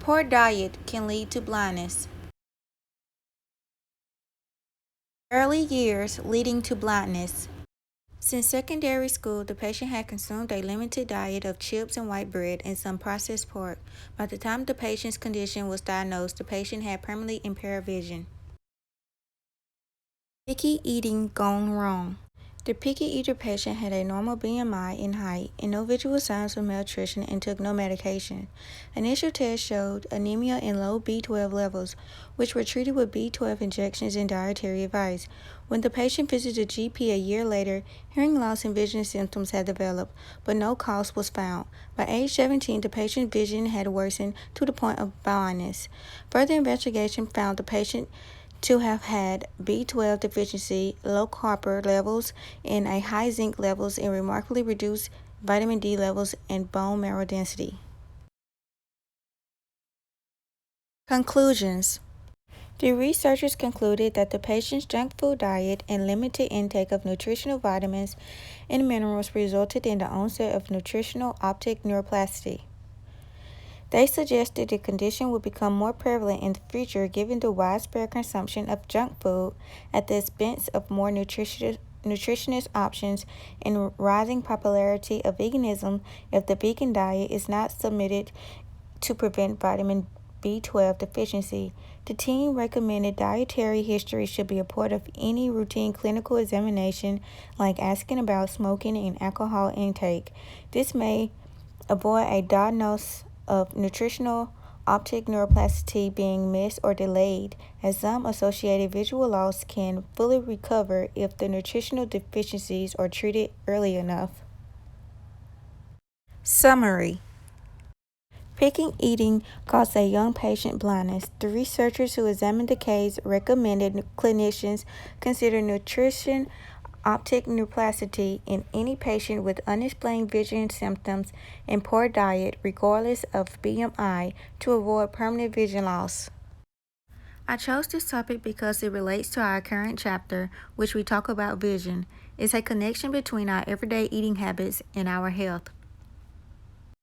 Poor diet can lead to blindness. Early years leading to blindness. Since secondary school, the patient had consumed a limited diet of chips and white bread and some processed pork. By the time the patient's condition was diagnosed, the patient had permanently impaired vision. Picky eating gone wrong. The picky eater patient had a normal BMI and height and no visual signs of malnutrition and took no medication. Initial tests showed anemia and low B12 levels, which were treated with B12 injections and dietary advice. When the patient visited the GP a year later, hearing loss and vision symptoms had developed, but no cause was found. By age 17, the patient's vision had worsened to the point of blindness. Further investigation found the patient to have had B12 deficiency, low copper levels, and a high zinc levels, and remarkably reduced vitamin D levels and bone marrow density. Conclusions. The researchers concluded that the patient's junk food diet and limited intake of nutritional vitamins and minerals resulted in the onset of nutritional optic neuroplasticity. They suggested the condition would become more prevalent in the future given the widespread consumption of junk food at the expense of more nutritionist options and rising popularity of veganism if the vegan diet is not submitted to prevent vitamin B12 deficiency. The team recommended dietary history should be a part of any routine clinical examination, like asking about smoking and alcohol intake. This may avoid a diagnosis of nutritional optic neuroplasticity being missed or delayed, as some associated visual loss can fully recover if the nutritional deficiencies are treated early enough. Summary. Picky eating caused a young patient blindness. The researchers who examined the case recommended clinicians consider nutrition optic neuroplasticity in any patient with unexplained vision symptoms and poor diet, regardless of BMI, to avoid permanent vision loss. I chose this topic because it relates to our current chapter, which we talk about vision. It's a connection between our everyday eating habits and our health.